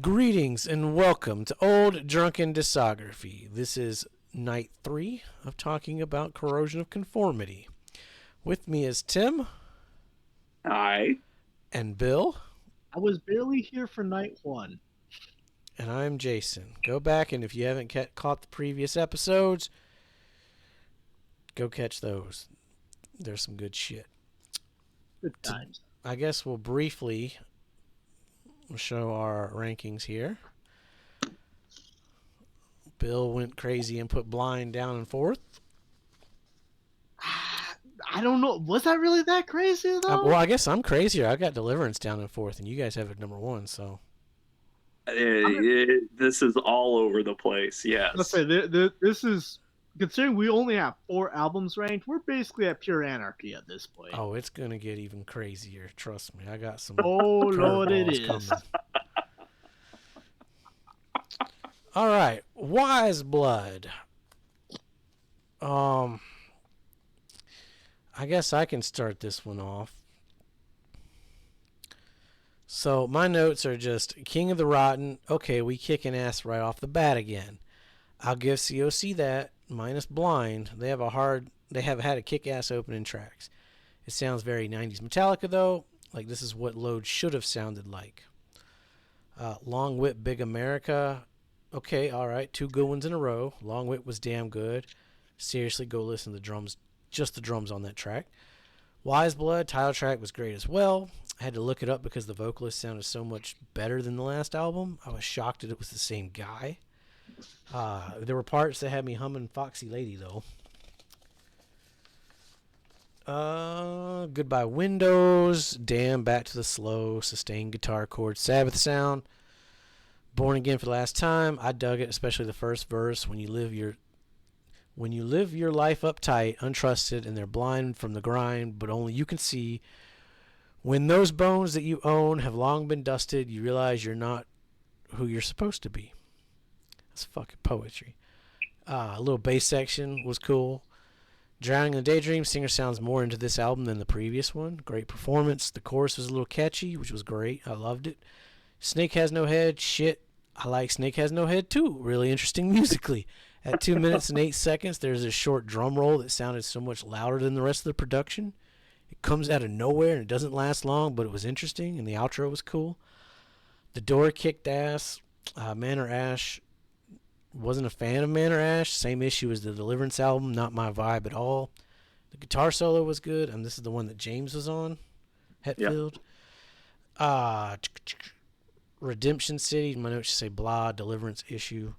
Greetings and welcome to Old Drunken Discography. This is night 3 of talking about Corrosion of Conformity. With me is Tim. Hi. And Bill. I was barely here for night 1. And I'm Jason. Go back, and if you haven't caught the previous episodes, go catch those. There's some good shit. Good times. I guess we'll briefly show our rankings here. Bill went crazy and put Blind down in 4th. I don't know. Was that really that crazy, though? Well, I guess I'm crazier. I got Deliverance down in 4th, and you guys have it number 1, so... This is all over the place, yes. Let's say this is... Considering we only have 4 albums ranked, we're basically at pure anarchy at this point. Oh, it's going to get even crazier. Trust me. I got some... Oh, Lord, it is. Coming. All right. Wiseblood. I guess I can start this one off. So my notes are just King of the Rotten. Okay, we kicking ass right off the bat again. I'll give COC that. Minus Blind. They have had a kick-ass opening tracks. It sounds very 90s Metallica though. Like this is what Load should have sounded like. Long Whip Big America. Okay, all right. 2 good ones in a row. Long Whip was damn good. Seriously, go listen to the drums. Just the drums on that track. Wiseblood, title track was great as well. I had to look it up because the vocalist sounded so much better than the last album. I was shocked that it was the same guy. There were parts that had me humming Foxy Lady, though. Goodbye Windows. Damn, back to the slow, sustained guitar chord Sabbath sound. Born Again for the Last Time. I dug it, especially the first verse. When you live your life uptight, untrusted, and they're blind from the grind, but only you can see. When those bones that you own have long been dusted, you realize you're not who you're supposed to be. That's fucking poetry. A little bass section was cool. Drowning in a Daydream, singer sounds more into this album than the previous one. Great performance. The chorus was a little catchy, which was great. I loved it. Snake Has No Head. Shit. I like Snake Has No Head too. Really interesting musically. At 2 minutes and 8 seconds, there's a short drum roll that sounded so much louder than the rest of the production. It comes out of nowhere and it doesn't last long, but it was interesting and the outro was cool. The Door kicked ass. Manor Ash. Wasn't a fan of Manor Ash. Same issue as the Deliverance album. Not my vibe at all. The guitar solo was good, and this is the one that James was on. Hetfield. Yep. Redemption City. My notes should say blah. Deliverance issue.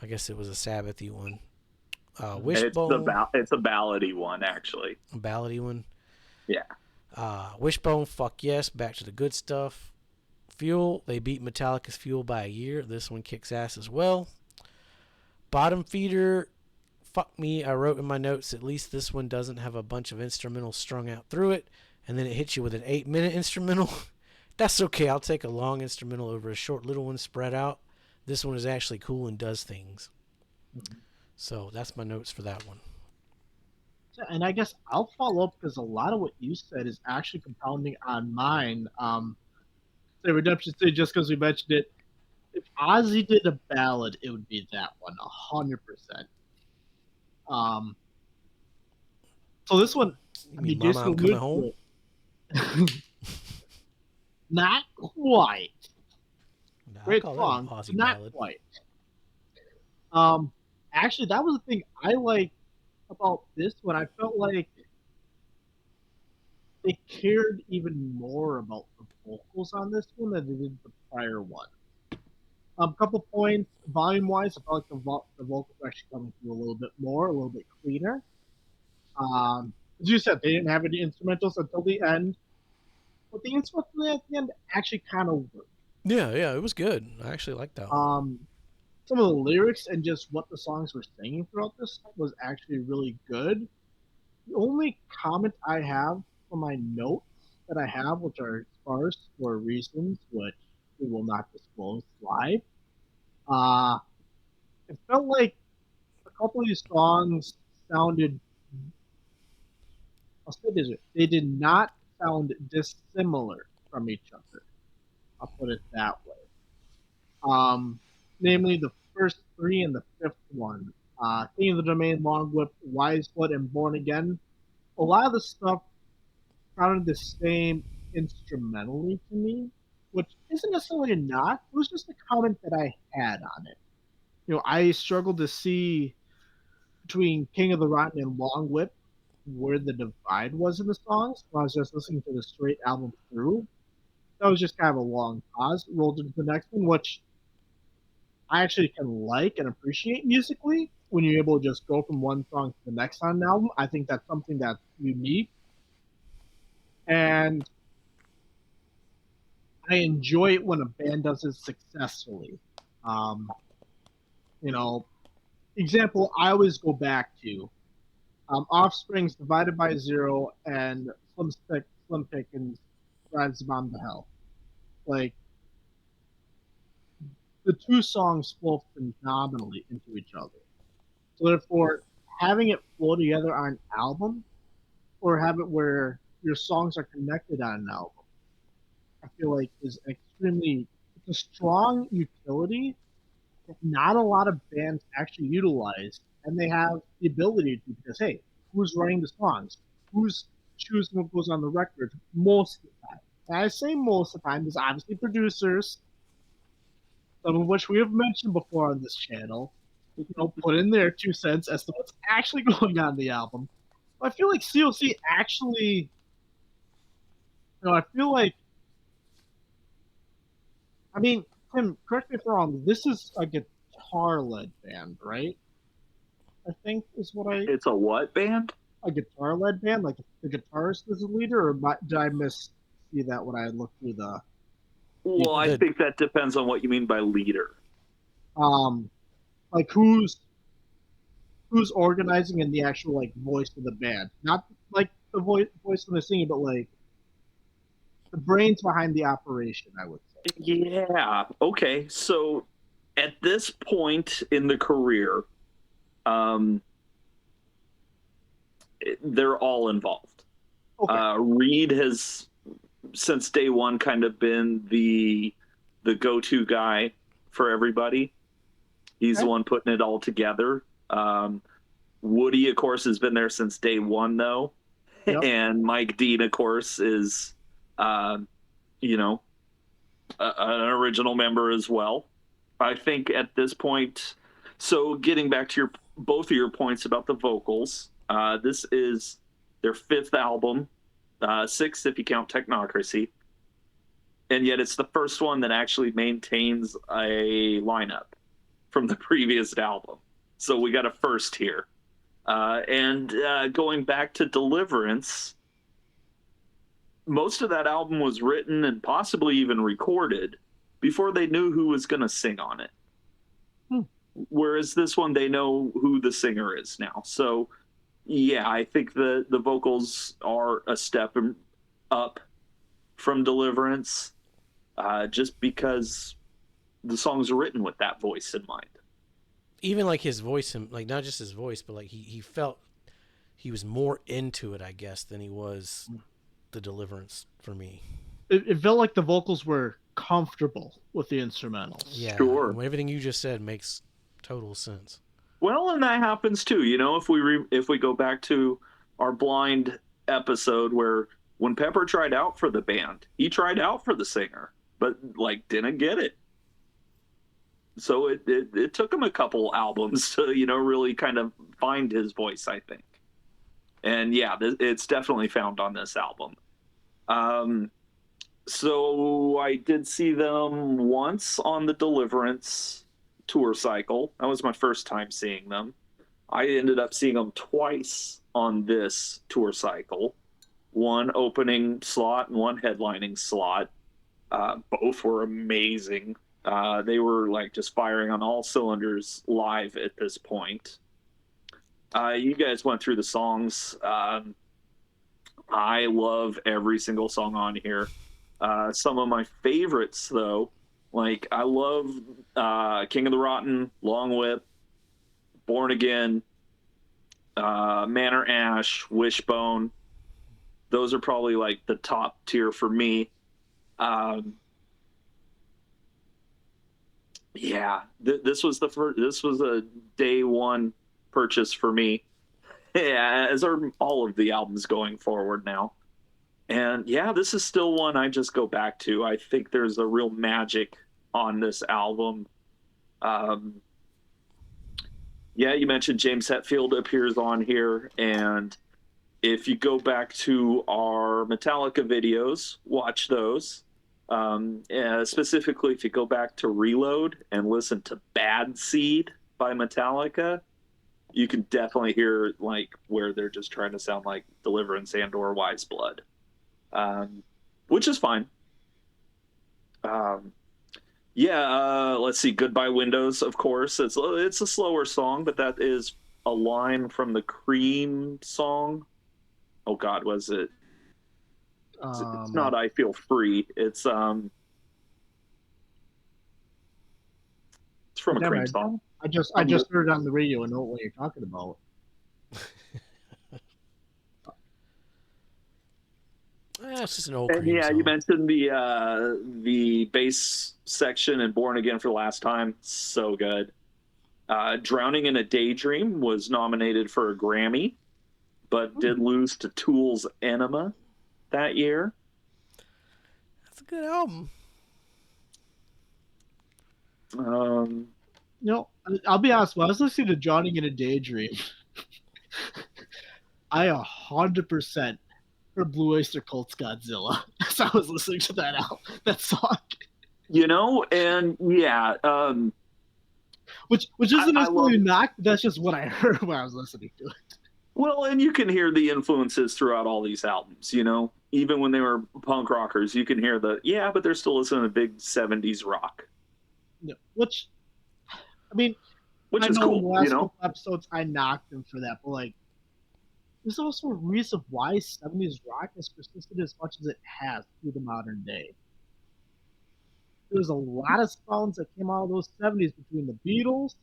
I guess it was a Sabbathy one. Wishbone. It's a ballady one, actually. A ballady one. Yeah. Wishbone. Fuck yes. Back to the good stuff. Fuel. They beat Metallica's Fuel by a year. This one kicks ass as well. Bottom Feeder, fuck me. I wrote in my notes, at least this one doesn't have a bunch of instrumentals strung out through it, and then it hits you with an 8-minute instrumental. That's okay. I'll take a long instrumental over a short little one spread out. This one is actually cool and does things. Mm-hmm. So that's my notes for that one. Yeah, and I guess I'll follow up because a lot of what you said is actually compounding on mine. Say Redemption City, just because we mentioned it. If Ozzy did a ballad, it would be that one, 100%. So this one, I mean, Mama, I'm Coming Home? Not quite. Nah, great song, not ballad. Quite. Actually, that was the thing I liked about this one. I felt like they cared even more about the vocals on this one than they did the prior one. A couple points, volume-wise, I felt like the vocals were actually coming through a little bit more, a little bit cleaner. As you said, they didn't have any instrumentals until the end, but the instrumentals at the end actually kind of worked. Yeah, it was good. I actually liked that one. Some of the lyrics and just what the songs were singing throughout this was actually really good. The only comment I have for my notes that I have, which are sparse for reasons which we will not disclose live. It felt like a couple of these songs sounded. I'll say this: they did not sound dissimilar from each other. I'll put it that way. namely the first three and the fifth one. King of the Domain, Long Whip, Wiseblood, and Born Again. A lot of the stuff sounded the same instrumentally to me, which isn't necessarily a knock. It was just a comment that I had on it. I struggled to see between King of the Rotten and Long Whip where the divide was in the songs when I was just listening to the straight album through. That was just kind of a long pause, rolled into the next one, which I actually can like and appreciate musically when you're able to just go from one song to the next on an album. I think that's something that's unique. And I enjoy it when a band does it successfully. Um, you know, example I always go back to Offspring's Divided by Zero and Slim Pickens Drives the Bomb to Hell. Like, the two songs flow phenomenally into each other. So therefore, having it flow together on an album, or have it where your songs are connected on an album, I feel like is extremely it's a strong utility that not a lot of bands actually utilize, and they have the ability to because hey, who's writing the songs? Who's choosing what goes on the record most of the time? And I say most of the time because obviously producers, some of which we have mentioned before on this channel, put in their 2 cents as to what's actually going on in the album. But I feel like COC actually, I feel like, I mean, Tim, correct me if I'm wrong, this is a guitar-led band, right? I think is what I. It's a what band? A guitar-led band, like the guitarist is the leader, or did I miss see that when I looked through the? Well, I think that depends on what you mean by leader. Like who's organizing in the actual like voice of the band, not like the voice of the singing, but like the brains behind the operation, I would say. Yeah. Okay. So at this point in the career, they're all involved. Okay. Reed has, since day one, kind of been the go-to guy for everybody. He's the one putting it all together. Woody, of course, has been there since day one, though. Yep. And Mike Dean, of course, is, an original member as well. I think at this point, so getting back to both of your points about the vocals, this is their fifth album, sixth if you count Technocracy, and yet it's the first one that actually maintains a lineup from the previous album. So we got a first here. And going back to Deliverance, most of that album was written and possibly even recorded before they knew who was going to sing on it. Whereas this one, they know who the singer is now. So, yeah, I think the vocals are a step up from Deliverance, just because the songs are written with that voice in mind. Even like his voice, like not just his voice, but like he felt he was more into it, I guess, than he was the Deliverance for me. It felt like the vocals were comfortable with the instrumentals. Yeah, sure. Everything you just said makes total sense. Well, and that happens too. If we go back to our Blind episode, where when Pepper tried out for the band, he tried out for the singer, but like didn't get it. So it took him a couple albums to really kind of find his voice, I think. And yeah, it's definitely found on this album. So I did see them once on the Deliverance tour cycle. That was my first time seeing them. I ended up seeing them twice on this tour cycle. One opening slot and one headlining slot. Both were amazing. They were like just firing on all cylinders live at this point. You guys went through the songs. I love every single song on here. Some of my favorites, though, like I love King of the Rotten, Long Whip, Born Again, Manor Ash, Wishbone. Those are probably like the top tier for me. Yeah, this was the first. This was a day one purchase for me. Yeah, as are all of the albums going forward now. And yeah, this is still one I just go back to. I think there's a real magic on this album. Um, yeah, you mentioned James Hetfield appears on here, and if you go back to our Metallica videos, watch those. Specifically, if you go back to Reload and listen to Bad Seed by Metallica, you can definitely hear like where they're just trying to sound like Deliverance and or Wiseblood, which is fine. Um, yeah, let's see. Goodbye Windows, of course. It's a slower song, but that is a line from the Cream song. Oh God, was it? It's not I Feel Free. It's from a Cream song. I just heard it on the radio and know what you're talking about. It's just an old And Cream yeah, song. you mentioned the bass section in Born Again for the Last Time. So good. Drowning in a Daydream was nominated for a Grammy, but did lose to Tool's Enema that year. That's a good album. I'll be honest. When I was listening to Drowning in a Daydream, I 100% heard Blue Oyster Cult's Godzilla as I was listening to that song. And yeah, which isn't necessarily a knock. That's just what I heard when I was listening to it. Well, and you can hear the influences throughout all these albums. Even when they were punk rockers, you can hear but they're still listening to big '70s rock. Yeah, which is cool. cool. In the last couple episodes, I knocked them for that, but like, there's also a reason why '70s rock has persisted as much as it has through the modern day. There's a lot of songs that came out of those '70s between the Beatles,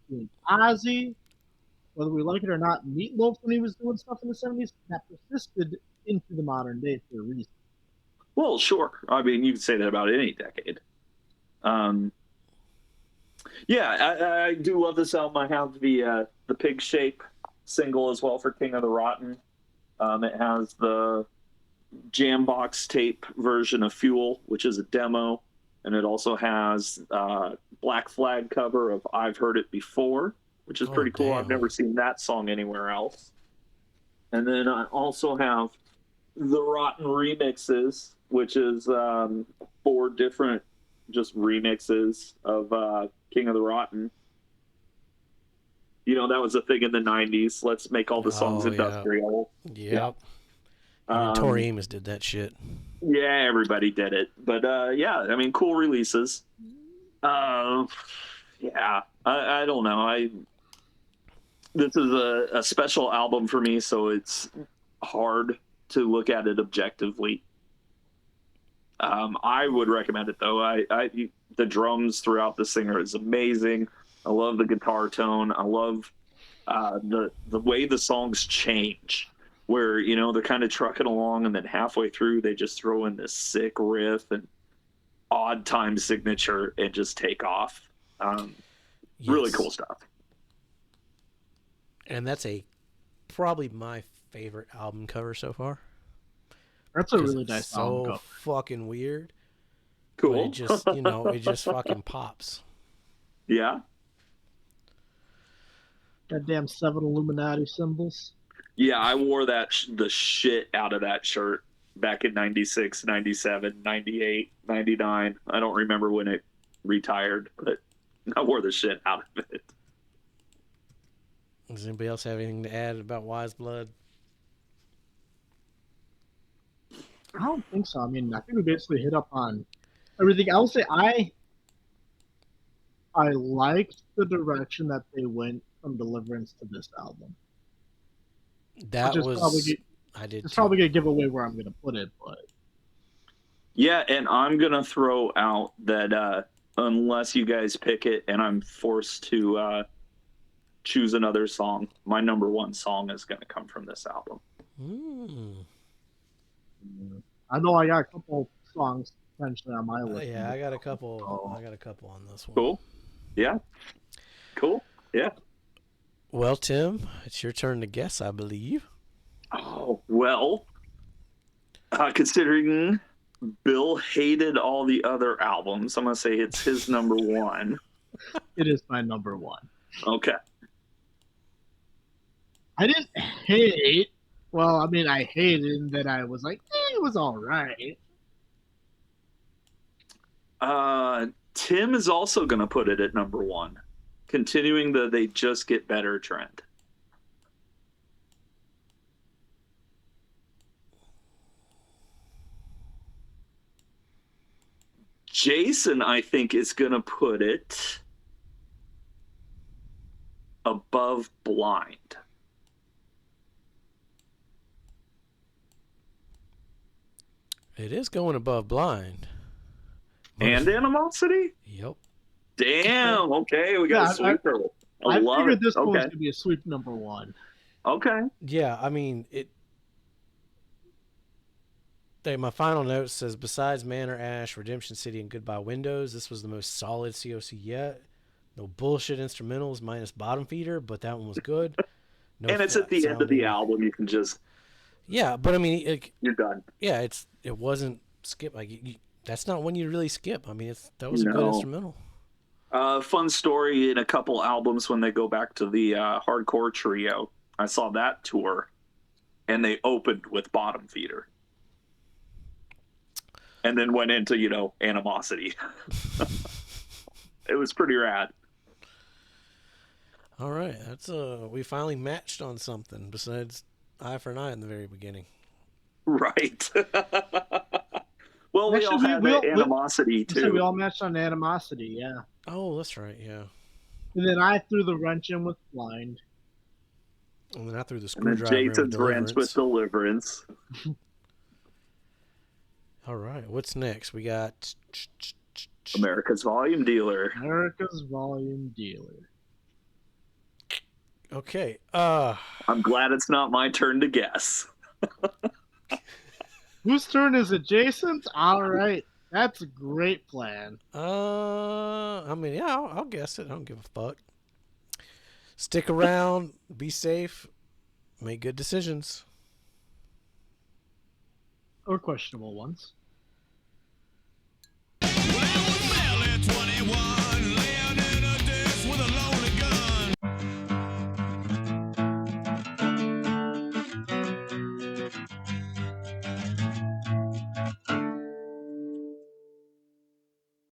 between Ozzy, whether we like it or not, Meatloaf when he was doing stuff in the '70s, that persisted into the modern day for a reason. Well, sure. I mean, you can say that about any decade. Yeah, I do love this album. I have the Pig Shape single as well for King of the Rotten. It has the Jambox tape version of Fuel, which is a demo, and it also has Black Flag cover of I've Heard It Before, which is pretty cool. Damn. I've never seen that song anywhere else. And then I also have the Rotten remixes, which is 4 different just remixes of King of the Rotten. That was a thing in the 90s. Let's make all the songs industrial. Yep. Tori Amos did that shit. Yeah, everybody did it. But cool releases. I don't know. This is a special album for me, so it's hard to look at it objectively. I would recommend it though. The drums throughout the singer is amazing. I love the guitar tone. I love the way the songs change, where they're kind of trucking along, and then halfway through they just throw in this sick riff and odd time signature and just take off. Really cool stuff. And that's probably my favorite album cover so far. That's a really nice album cover. Fucking weird. Cool. But it just, it just fucking pops. Yeah. Goddamn 7 Illuminati symbols. Yeah, I wore the shit out of that shirt back in 96, 97, 98, 99. I don't remember when it retired, but I wore the shit out of it. Does anybody else have anything to add about Wiseblood? I don't think so. I think we basically hit up on everything. I will say I liked the direction that they went from Deliverance to this album. I did. It's probably gonna give away where I'm gonna put it, but yeah, and I'm gonna throw out that unless you guys pick it, and I'm forced to choose another song, my number 1 song is gonna come from this album. I know I got a couple songs potentially on my list. I got a couple. I got a couple on this one. Cool. Yeah. Cool. Yeah. Well, Tim, it's your turn to guess, I believe. Oh, well, considering Bill hated all the other albums, I'm going to say it's his number one. It is my number one. Okay. I didn't hate. Well, I mean, I hated, and then I was like, it was all right. Tim is also going to put it at number one, continuing the they just get better trend. Jason, I think, is going to put it above Blind. It is going above Blind. And Animosity? Yep. Damn. Okay, we got a sweeper. I figured this one was going to be a sweep number one. Okay. Yeah, I mean, my final note says, besides Manor Ash, Redemption City, and Goodbye Windows, this was the most solid COC yet. No bullshit instrumentals minus Bottom Feeder, but that one was good. No, and it's at the end of the album. You can just... Yeah, but I mean... you're done. Yeah, it wasn't skip. That's not one you really skip. I mean, that was a good instrumental. Fun story in a couple albums when they go back to the Hardcore Trio. I saw that tour, and they opened with Bottom Feeder. And then went into, Animosity. It was pretty rad. All right, that's we finally matched on something besides Eye for an Eye in the very beginning. Right. Well, we all had Animosity too. So we all matched on Animosity, yeah. Oh, that's right, yeah. And then I threw the wrench in with Blind. And then I threw the screwdriver in with Jason's wrench with Deliverance. All right, what's next? We got America's Volume Dealer. America's Volume Dealer. Okay. I'm glad it's not my turn to guess. Whose turn is it? Jason's? All right. That's a great plan. I mean, yeah, I'll guess it. I don't give a fuck. Stick around, be safe, make good decisions. Or questionable ones.